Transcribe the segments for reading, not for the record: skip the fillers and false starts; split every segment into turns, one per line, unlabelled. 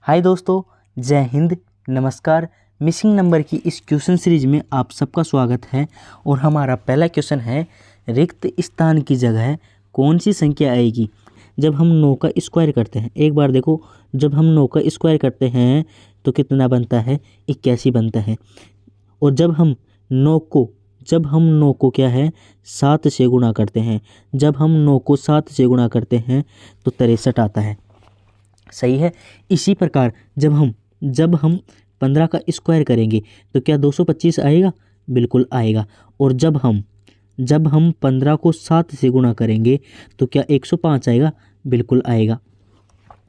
हाय दोस्तों, जय हिंद, नमस्कार। मिसिंग नंबर की इस क्वेश्चन सीरीज में आप सबका स्वागत है। और हमारा पहला क्वेश्चन है, रिक्त स्थान की जगह कौन सी संख्या आएगी जब हम 9 का स्क्वायर करते हैं। एक बार देखो, जब हम 9 का स्क्वायर करते हैं तो कितना बनता है, 81 बनता है। और जब हम 9 को क्या है, 7 से गुणा करते हैं, जब हम 9 को 7 से गुणा करते हैं तो 63 आता है। सही है। इसी प्रकार जब हम 15 का स्क्वायर करेंगे तो क्या 225 आएगा? बिल्कुल आएगा। और जब हम 15 को 7 से गुणा करेंगे तो क्या 105 आएगा? बिल्कुल आएगा।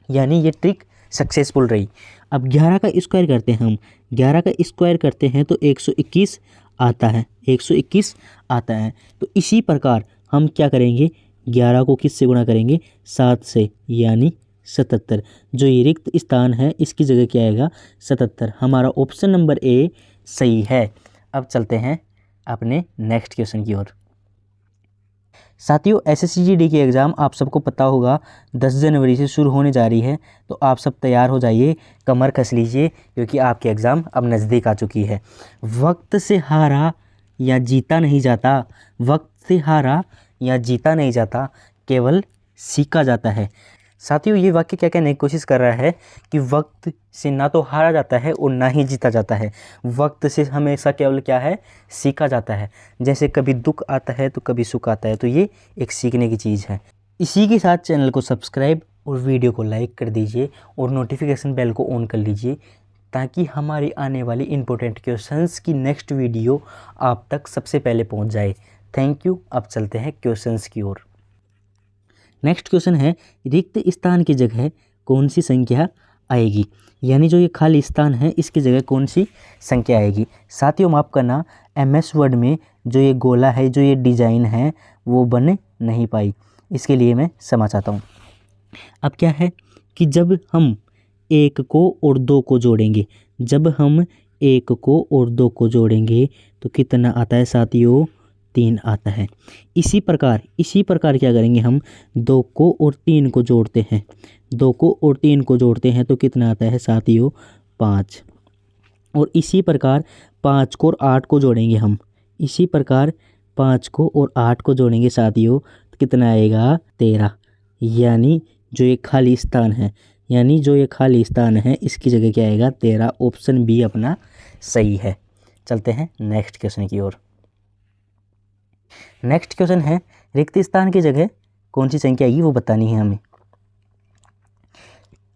यानी ये ट्रिक सक्सेसफुल रही। अब 11 का स्क्वायर करते हैं, हम 11 का स्क्वायर करते हैं तो 121 आता है, 121 आता है। तो इसी प्रकार हम क्या करेंगे, 11 को किस से गुणा करेंगे? 7 से, यानी 77। जो ये रिक्त स्थान है इसकी जगह क्या आएगा? 77। हमारा ऑप्शन नंबर ए सही है। अब चलते हैं अपने नेक्स्ट क्वेश्चन की ओर। साथियों, एसएससी जीडी की एग्ज़ाम आप सबको पता होगा 10 जनवरी से शुरू होने जा रही है। तो आप सब तैयार हो जाइए, कमर कस लीजिए, क्योंकि आपकी एग्ज़ाम अब नज़दीक आ चुकी है। वक्त से हारा या जीता नहीं जाता, वक्त से हारा या जीता नहीं जाता, केवल सीखा जाता है। साथियों, ये वाक्य क्या कहने की कोशिश कर रहा है कि वक्त से ना तो हारा जाता है और ना ही जीता जाता है। वक्त से हमेशा केवल क्या है, सीखा जाता है। जैसे कभी दुख आता है तो कभी सुख आता है, तो ये एक सीखने की चीज़ है। इसी के साथ चैनल को सब्सक्राइब और वीडियो को लाइक कर दीजिए और नोटिफिकेशन बेल को ऑन कर लीजिए, ताकि हमारी आने वाली इंपॉर्टेंट क्वेश्चंस की नेक्स्ट वीडियो आप तक सबसे पहले पहुंच जाए। Thank you. अब चलते हैं क्वेश्चंस की ओर। नेक्स्ट क्वेश्चन है, रिक्त स्थान की जगह कौन सी संख्या आएगी? यानी जो ये खाली स्थान है इसकी जगह कौन सी संख्या आएगी? साथियों, माफ़ करना, एमएस वर्ड में जो ये गोला है, जो ये डिज़ाइन है, वो बन नहीं पाई, इसके लिए मैं क्षमा चाहता हूँ। अब क्या है कि जब हम 1 को और 2 को जोड़ेंगे, जब हम 1 को और 2 को जोड़ेंगे तो कितना आता है साथियों? 3 आता है। इसी प्रकार क्या करेंगे, हम 2 को और 3 को जोड़ते हैं, 2 को और 3 को जोड़ते हैं तो कितना आता है साथियों? 5। और इसी प्रकार 5 को और 8 को जोड़ेंगे हम, इसी प्रकार 5 को और 8 को जोड़ेंगे साथियों तो कितना आएगा? 13। यानी जो ये खाली स्थान है, इसकी जगह क्या आएगा? 13। ऑप्शन बी अपना सही है। चलते हैं नेक्स्ट क्वेश्चन की ओर। नेक्स्ट क्वेश्चन है, रिक्त स्थान की जगह कौन सी संख्या आएगी वो बतानी है हमें।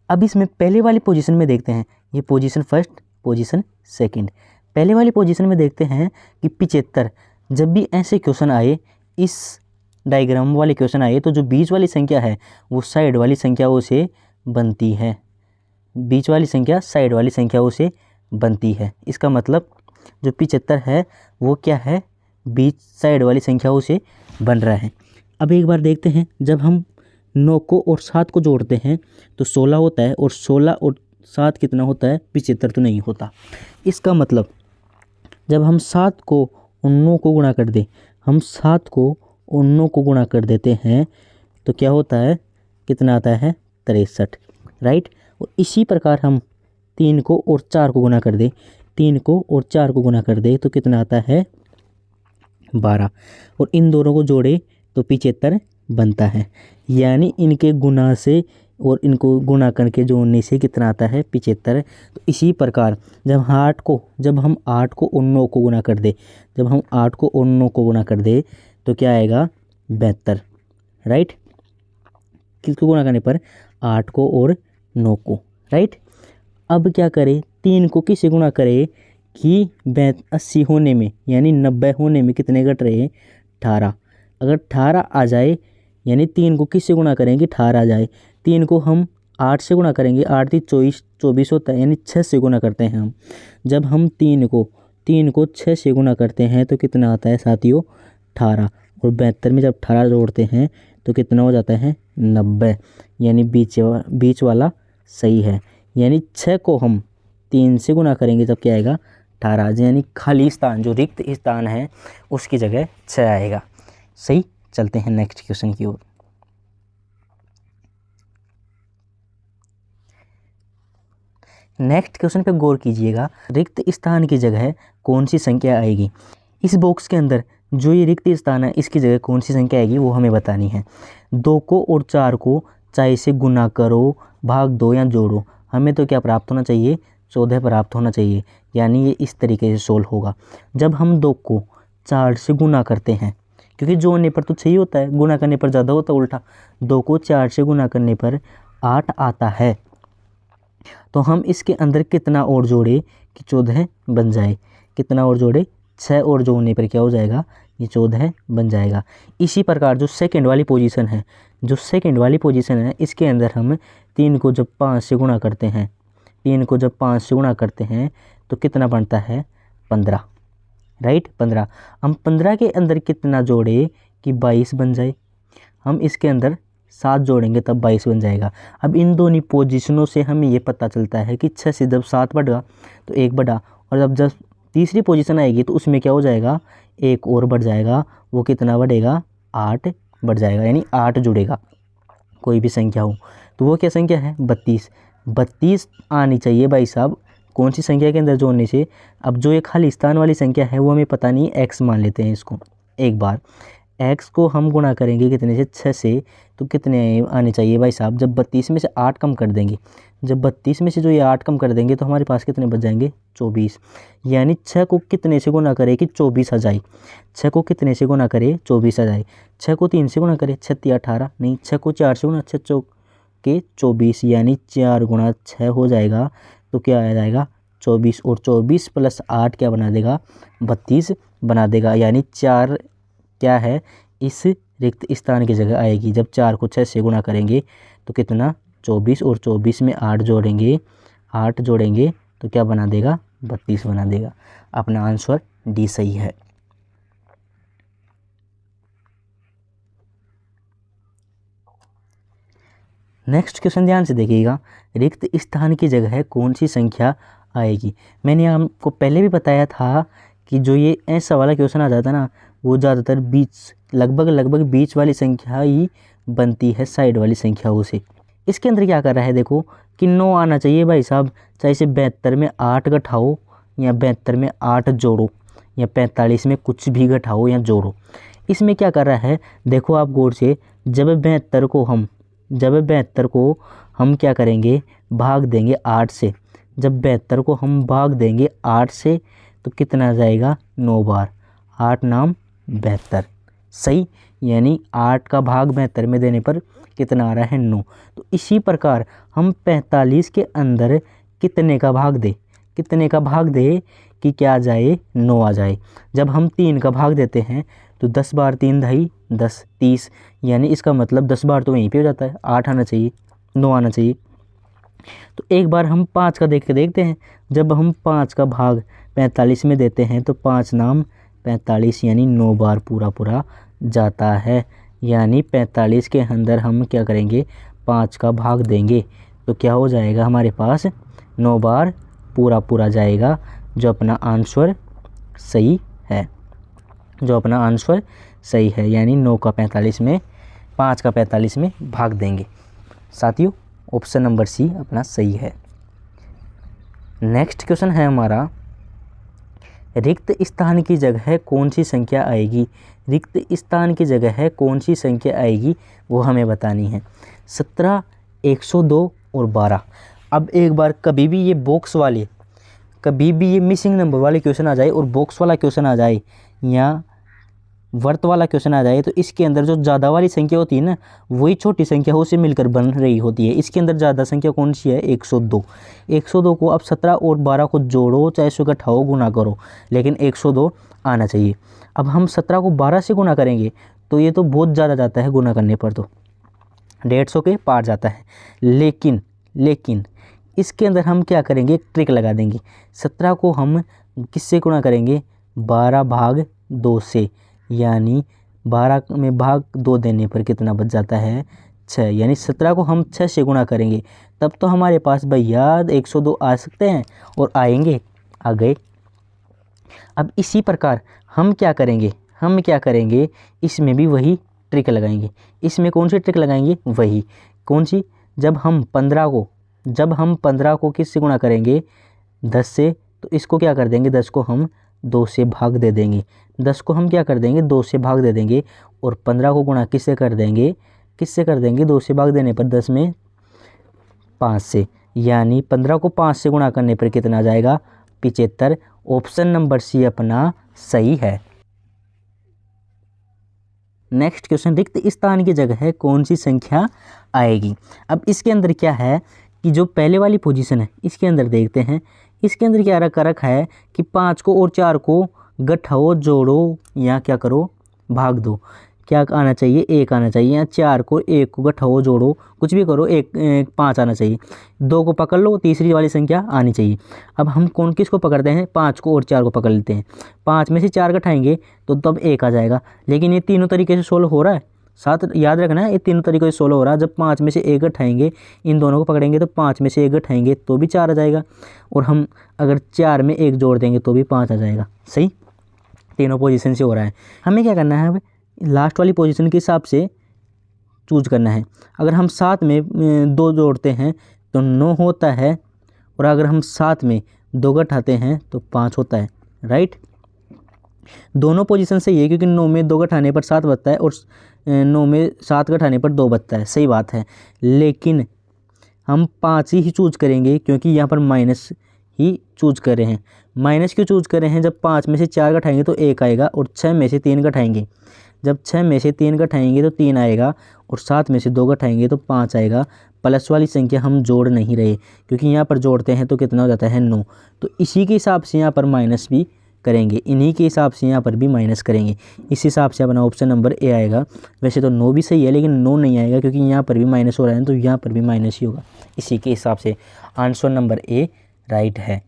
अब इसमें पहले वाली पोजीशन में देखते हैं, ये पोजीशन फर्स्ट, पोजीशन सेकंड। पहले वाली पोजीशन में देखते हैं कि 75। जब भी ऐसे क्वेश्चन आए, इस डायग्राम वाले क्वेश्चन आए, तो जो बीच वाली संख्या है वो साइड वाली संख्याओं से बनती है, बीच वाली संख्या साइड वाली संख्याओं से बनती है। इसका मतलब जो 75 है वो क्या है, बीच साइड वाली संख्याओं से बन रहा है। अब एक बार देखते हैं, जब हम 9 को और 7 को जोड़ते हैं तो 16 होता है, और 16 और 7 कितना होता है? 75 तो नहीं होता। इसका मतलब जब हम 7 को और 9 को गुणा कर दें, हम 7 को और 9 को गुणा कर देते हैं तो क्या होता है? कितना आता है? 63, राइट। और इसी प्रकार हम 3 को और 4 को गुणा कर दें, 3 को और 4 को गुणा कर दें तो कितना आता है? 12। और इन दोनों को जोड़े तो 75 बनता है। यानी इनके गुणा से और इनको गुणा करके जोड़ने से कितना आता है? 75। तो इसी प्रकार जब हम 8 को और 9 को गुणा कर दे, जब हम 8 को और 9 को गुणा कर दे तो क्या आएगा? 72, राइट। किसको गुणा करने पर? 8 को और 9 को, राइट। अब क्या करें, 3 को किससे गुणा करें कि 80 होने में, यानी 90 होने में कितने घट रहे हैं? 18। अगर 18 आ जाए, यानी 3 को किससे गुणा करेंगे? 18 आ जाए। 3 को हम 8 से गुणा करेंगे, 8 3 24 होता है, यानी 6 से गुणा करते हैं हम। जब हम 3 को 6 से गुणा करते हैं तो कितना आता है साथियों? 18। और 72 में जब 18 जोड़ते हैं तो कितना हो जाता है? 90। यानी बीच वाला सही है। यानी 6 को हम 3 से गुणा करेंगे तब क्या आएगा? 18। यानी खाली स्थान, जो रिक्त स्थान है, उसकी जगह 6 आएगा। सही। चलते हैं नेक्स्ट क्वेश्चन की ओर। नेक्स्ट क्वेश्चन पे गौर कीजिएगा, रिक्त स्थान की जगह कौन सी संख्या आएगी। इस बॉक्स के अंदर जो ये रिक्त स्थान है इसकी जगह कौन सी संख्या आएगी वो हमें बतानी है। 2 को और 4 को चाहे से गुना करो, भाग दो या जोड़ो, हमें तो क्या प्राप्त होना चाहिए, 14 प्राप्त होना चाहिए। यानी ये इस तरीके से सोल्व होगा। जब हम 2 को 4 से गुना करते हैं, क्योंकि जोड़ने पर तो 6 होता है, गुना करने पर ज़्यादा होता है उल्टा, 2 को 4 से गुना करने पर 8 आता है। तो हम इसके अंदर कितना और जोड़े कि 14 बन जाए, कितना और जोड़े, 6 और जोड़ने पर क्या हो जाएगा, ये 14 बन जाएगा। इसी प्रकार जो सेकंड वाली पोजीशन है, जो सेकंड वाली पोजीशन है इसके अंदर हम 3 को जब 5 से गुणा करते हैं, 3 को जब 5 से गुणा करते हैं तो कितना बनता है, 15, राइट, 15। हम 15 के अंदर कितना जोड़े कि 22 बन जाए, हम इसके अंदर 7 जोड़ेंगे तब 22 बन जाएगा। अब इन दोनों पोजीशनों से हमें ये पता चलता है कि 6 से जब 7 बढ़ा तो 1 बढ़ा, और जब तीसरी पोजीशन आएगी तो उसमें क्या हो जाएगा, 1 और बढ़ जाएगा, वो कितना बढ़ेगा, 8 बढ़ जाएगा, यानी 8 जुड़ेगा। कोई भी संख्या हो तो वो क्या संख्या है, 32। 32 आनी चाहिए भाई साहब कौन सी संख्या के अंदर जोड़ने से। अब जो ये खाली स्थान वाली संख्या है वो हमें पता नहीं, x मान लेते हैं इसको। एक बार x को हम गुणा करेंगे कितने से, 6 से, तो कितने आने चाहिए भाई साहब, जब 32 में से 8 कम कर देंगे, जब 32 में से जो ये 8 कम कर देंगे तो हमारे पास कितने बच जाएंगे, 24। यानी 6 को कितने से गुणा करे कि 24 आ जाए, 6 को कितने से गुणा करे, 24 आ जाए। 6 को 3 से गुणा करे, 6 3 18, नहीं, 6 को 4 से गुणा, 6 चौक के 24, यानी 4 गुणा 6 हो जाएगा, तो क्या आ जाएगा, 24, और 24 प्लस 8 क्या बना देगा, 32 बना देगा। यानी 4 क्या है, इस रिक्त स्थान की जगह आएगी। जब 4 को 6 से गुणा करेंगे तो कितना, 24, और 24 में 8 जोड़ेंगे, 8 जोड़ेंगे तो क्या बना देगा, 32 बना देगा। अपना आंसर डी सही है। नेक्स्ट क्वेश्चन ध्यान से देखिएगा, रिक्त स्थान की जगह कौन सी संख्या आएगी। मैंने आपको पहले भी बताया था कि जो ये ऐसा वाला क्वेश्चन आ जाता ना, वो ज़्यादातर बीच, लगभग बीच वाली संख्या ही बनती है साइड वाली संख्याओं से। इसके अंदर क्या कर रहा है, देखो कि 9 आना चाहिए भाई साहब, चाहे से 72 में 8 घटाओ या 72 में 8 जोड़ो या 45 में कुछ भी घटाओ या जोड़ो। इसमें क्या कर रहा है, देखो आप गौर से, जब 72 को हम क्या करेंगे, भाग देंगे 8 से, जब 72 को हम भाग देंगे 8 से तो कितना आ जाएगा, 9 बार, 8 नाम 72, सही। यानी 8 का भाग 72 में देने पर कितना आ रहा है, 9। तो इसी प्रकार हम 45 के अंदर कितने का भाग दे, कितने का भाग दे कि क्या आ जाए, 9 आ जाए। जब हम 3 का भाग देते हैं तो 10 बार 3 ढाई 10, 30, यानी इसका मतलब 10 बार तो वहीं पे हो जाता है, 8 आना चाहिए, 9 आना चाहिए। तो एक बार हम 5 का देख के देखते हैं, जब हम 5 का भाग 45 में देते हैं तो 5 नाम 45, यानी 9 बार पूरा जाता है। यानी 45 के अंदर हम क्या करेंगे, 5 का भाग देंगे तो क्या हो जाएगा, हमारे पास 9 बार पूरा जाएगा, जो अपना आंसर सही है, जो अपना आंसर सही है। यानी 9 का 45 में, 5 का 45 में भाग देंगे। साथियों ऑप्शन नंबर सी अपना सही है। नेक्स्ट क्वेश्चन है हमारा, रिक्त स्थान की जगह कौन सी संख्या आएगी। रिक्त स्थान की जगह कौन सी संख्या आएगी वो हमें बतानी है। 17, 102 और 12। अब एक बार कभी भी ये बॉक्स वाले, कभी भी ये मिसिंग नंबर वाले क्वेश्चन आ जाए और बॉक्स वाला क्वेश्चन आ जाए या वर्त वाला क्वेश्चन आ जाए, तो इसके अंदर जो ज़्यादा वाली संख्या होती है ना, वही छोटी संख्या से मिलकर बन रही होती है। इसके अंदर ज़्यादा संख्या कौन सी है, 102। 102 को अब 17 और 12 को जोड़ो, चाहे सो घटाओ, गुना करो, लेकिन 102 आना चाहिए। अब हम 17 को 12 से गुना करेंगे तो ये तो बहुत ज़्यादा जाता है, गुना करने पर तो 150 के पार जाता है। लेकिन इसके अंदर हम क्या करेंगे, एक ट्रिक लगा देंगे। 17 को हम किससे गुणा करेंगे, 12 भाग 2 से, यानी 12 में भाग 2 देने पर कितना बच जाता है, 6। यानी 17 को हम 6 से गुणा करेंगे तब तो हमारे पास भैया 102 आ सकते हैं, और आएंगे, आ गए। अब इसी प्रकार हम क्या करेंगे, इसमें भी वही ट्रिक लगाएंगे। इसमें कौन सी ट्रिक लगाएंगे, वही कौन सी, जब हम 15 को जब हम 15 को किससे गुणा करेंगे 10 से, तो इसको क्या कर देंगे 10 को हम 2 से भाग दे देंगे, 10 को हम क्या कर देंगे 2 से भाग दे देंगे, और 15 को गुणा किससे कर देंगे 2 से भाग देने पर 10 में 5 से, यानी 15 को 5 से गुणा करने पर कितना आ जाएगा 75। ऑप्शन नंबर सी अपना सही है। नेक्स्ट क्वेश्चन, रिक्त स्थान की जगह कौन सी संख्या आएगी। अब इसके अंदर क्या है कि जो पहले वाली पोजीशन है इसके अंदर देखते हैं, इसके अंदर क्या रखा है कि 5 को और 4 को गठाओ जोड़ो या क्या करो भाग दो, क्या आना चाहिए 1 आना चाहिए, या 4 को 1 को गठाओ जोड़ो कुछ भी करो 5 आना चाहिए, 2 को पकड़ लो तीसरी वाली संख्या आनी चाहिए। अब हम कौन किसको पकड़ते हैं 5 को और 4 को पकड़ लेते हैं, 5 में से 4 घटाएंगे तो तब 1 आ जाएगा, लेकिन ये तीनों तरीके से सोल्व हो रहा है, साथ याद रखना है ये तीनों तरीकों से सोल्व हो रहा है। जब 5 में से 1 घटाएंगे इन दोनों को पकड़ेंगे तो 5 में से 1 घटाएंगे तो भी 4 आ जाएगा, और हम अगर 4 में 1 जोड़ देंगे तो भी 5 आ जाएगा। सही, तीनों पोजीशन से हो रहा है। हमें क्या करना है अब लास्ट वाली पोजीशन के हिसाब से चूज करना है। अगर हम 7 में 2 जोड़ते हैं तो 9 होता है, और अगर हम 7 में 2 घटाते हैं तो 5 होता है। राइट, दोनों पोजीशन सही है क्योंकि 9 में 2 घटाने पर 7 बचता है और 9 में 7 घटाने पर 2 बचता है। सही बात है, लेकिन हम 5 ही चूज करेंगे क्योंकि यहाँ पर माइनस ही चूज कर रहे हैं। माइनस क्यों चूज कर रहे हैं, जब 5 में से 4 घटाएंगे तो 1 आएगा, और 6 में से 3 घटाएंगे, जब 6 में से 3 घटाएंगे तो 3 आएगा, और 7 में से 2 घटाएंगे तो 5 आएगा। प्लस वाली संख्या हम जोड़ नहीं रहे क्योंकि यहाँ पर जोड़ते हैं तो कितना हो जाता है 9, तो इसी के हिसाब से यहाँ पर माइनस भी करेंगे, इन्हीं के हिसाब से यहाँ पर भी माइनस करेंगे। इस हिसाब से अपना ऑप्शन नंबर ए आएगा। वैसे तो 9 भी सही है लेकिन 9 नहीं आएगा क्योंकि यहाँ पर भी माइनस हो रहा है तो यहाँ पर भी माइनस ही होगा। इसी के हिसाब से आंसर नंबर ए राइट है।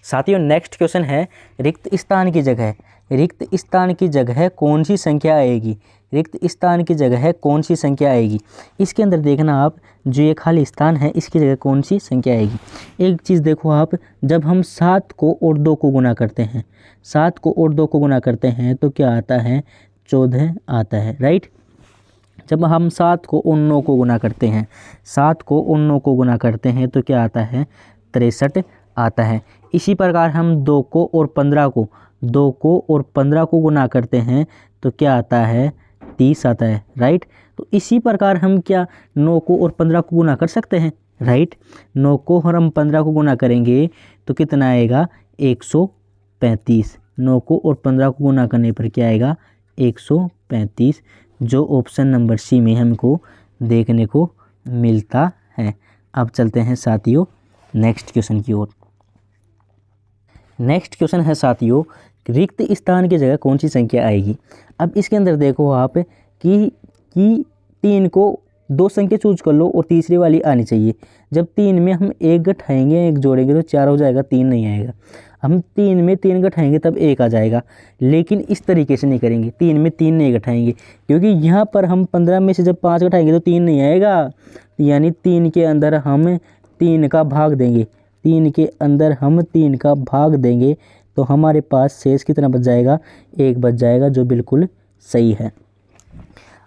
साथियों नेक्स्ट क्वेश्चन है, रिक्त स्थान की जगह कौन सी संख्या आएगी। रिक्त स्थान की जगह कौन सी संख्या आएगी, इसके अंदर देखना आप जो ये खाली स्थान है इसकी जगह कौन सी संख्या आएगी। एक चीज़ देखो आप, जब हम 7 को और 2 को गुना करते हैं, 7 को और 2 को गुना करते हैं तो क्या आता है 14 आता है। राइट, जब हम 7 को और 9 को गुना करते हैं, 7 को और 9 को गुना करते हैं तो क्या आता है 63 आता है। इसी प्रकार हम 2 को और 15 को गुना करते हैं तो क्या आता है 30 आता है। राइट, तो इसी प्रकार हम क्या 9 को और 15 को गुना कर सकते हैं। राइट, 9 को और हम 15 को गुना करेंगे तो कितना आएगा 135। 9 को और 15 को गुना करने पर क्या आएगा 135, जो ऑप्शन नंबर सी में हमको देखने को मिलता है। अब चलते हैं साथियों नेक्स्ट क्वेश्चन की ओर। नेक्स्ट क्वेश्चन है साथियों, रिक्त स्थान की जगह कौन सी संख्या आएगी। अब इसके अंदर देखो आप कि 3 को 2 संख्या चूज कर लो और तीसरी वाली आनी चाहिए। जब 3 में हम 1 घटाएंगे 1 जोड़ेंगे तो 4 हो जाएगा, 3 नहीं आएगा। हम 3 में 3 घटाएंगे तब 1 आ जाएगा, लेकिन इस तरीके से नहीं करेंगे, 3 में 3 नहीं घटाएंगे क्योंकि यहाँ पर हम 15 में से जब 5 घटाएंगे तो 3 नहीं आएगा, यानी 3 के अंदर हम 3 का भाग देंगे, 3 के अंदर हम 3 का भाग देंगे तो हमारे पास शेष कितना बच जाएगा 1 बच जाएगा, जो बिल्कुल सही है।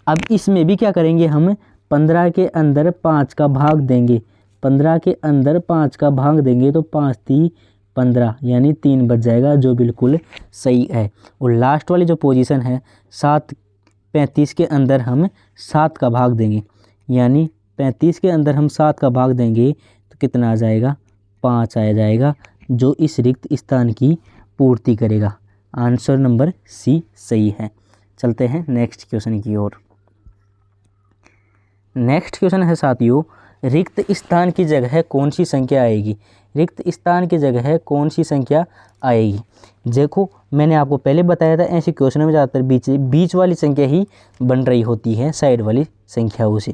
अब इसमें भी क्या करेंगे, हम 15 के अंदर 5 का भाग देंगे, 15 के अंदर 5 का भाग देंगे तो 5 3 15 यानी 3 बच जाएगा, जो बिल्कुल सही है। और लास्ट वाली जो पोजीशन है 7 35 के अंदर हम 7 का भाग देंगे, यानी 35 के अंदर हम 7 का भाग देंगे तो कितना आ जाएगा 5 आ जाएगा, जो इस रिक्त स्थान की पूर्ति करेगा। आंसर नंबर सी सही है। चलते हैं नेक्स्ट क्वेश्चन की ओर। नेक्स्ट क्वेश्चन है साथियों, रिक्त स्थान की जगह कौन सी संख्या आएगी। रिक्त स्थान की जगह कौन सी संख्या आएगी। देखो मैंने आपको पहले बताया था ऐसे क्वेश्चन में ज़्यादातर बीच वाली संख्या ही बन रही होती है साइड वाली संख्याओं से।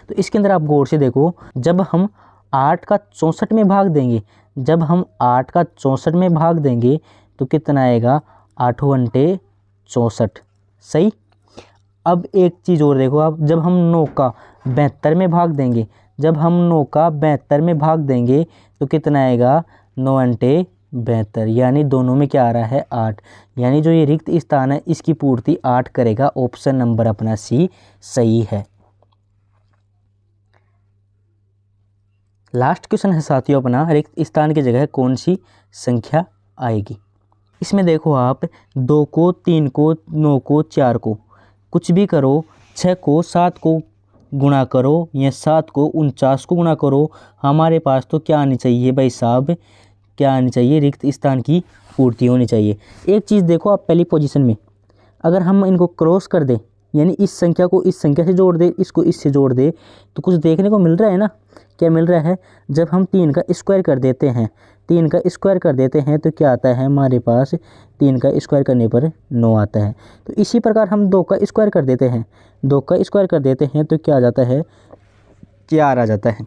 तो इसके अंदर आप गौर से देखो, जब हम 8 का 64 में भाग देंगे, जब हम 8 का 64 में भाग देंगे तो कितना आएगा 8 × 64। सही। अब एक चीज़ और देखो आप, जब हम 9 का 72 में भाग देंगे, जब हम 9 का 72 में भाग देंगे तो कितना आएगा 9 × 72, यानी दोनों में क्या आ रहा है 8, यानी जो ये रिक्त स्थान है इसकी पूर्ति 8 करेगा। ऑप्शन नंबर अपना सी सही है। लास्ट क्वेश्चन है साथियों अपना, रिक्त स्थान की जगह कौन सी संख्या आएगी। इसमें देखो आप 2 को, 3 को, 9 को, 4 को कुछ भी करो, 6 को 7 को गुणा करो या 7 को 49 को गुणा करो, हमारे पास तो क्या आनी चाहिए भाई साहब, क्या आनी चाहिए, रिक्त स्थान की पूर्ति होनी चाहिए। एक चीज़ देखो आप पहली पोजीशन में, अगर हम इनको क्रॉस कर दें, यानी इस संख्या को इस संख्या से जोड़ दे, इसको इससे जोड़ दे, तो कुछ देखने को मिल रहा है ना। क्या मिल रहा है, जब हम 3 का स्क्वायर कर देते हैं, 3 का स्क्वायर कर देते हैं तो क्या आता है हमारे पास, 3 का स्क्वायर करने पर 9 आता है। तो इसी प्रकार हम 2 का स्क्वायर कर देते हैं, 2 का स्क्वायर कर देते हैं तो क्या आ जाता है, 4 आ जाता है।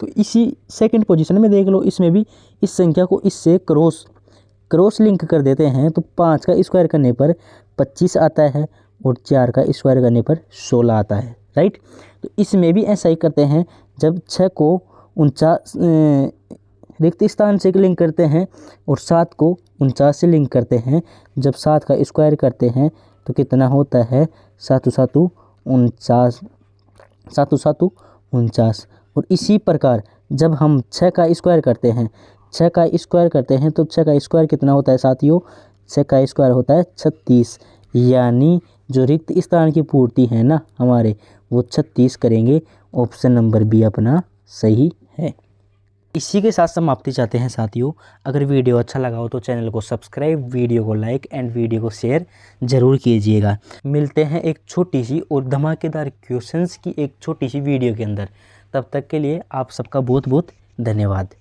तो इसी सेकंड पोजीशन में देख लो, इसमें भी इस संख्या को इससे क्रॉस लिंक कर देते हैं तो 5 का स्क्वायर करने पर 25 आता है और 4 का स्क्वायर करने पर 16 आता है, राइट। तो इसमें भी ऐसा ही करते हैं, जब 6 को 49 रिक्त स्थान से लिंक करते हैं और 7 को 49 से लिंक करते हैं, जब 7 का स्क्वायर करते हैं तो कितना होता है, 7 7 49, 7 7 49। और इसी प्रकार जब हम 6 का स्क्वायर करते हैं, 6 का स्क्वायर करते हैं तो 6 का स्क्वायर कितना होता है साथियों, 6 का स्क्वायर होता है 36, यानी जो रिक्त स्थान की पूर्ति है ना हमारे, वो 36 करेंगे। ऑप्शन नंबर बी अपना सही है। इसी के साथ समाप्ति चाहते हैं साथियों। अगर वीडियो अच्छा लगा हो तो चैनल को सब्सक्राइब, वीडियो को लाइक एंड वीडियो को शेयर ज़रूर कीजिएगा। मिलते हैं एक छोटी सी और धमाकेदार क्वेश्चंस की एक छोटी सी वीडियो के अंदर। तब तक के लिए आप सबका बहुत बहुत धन्यवाद।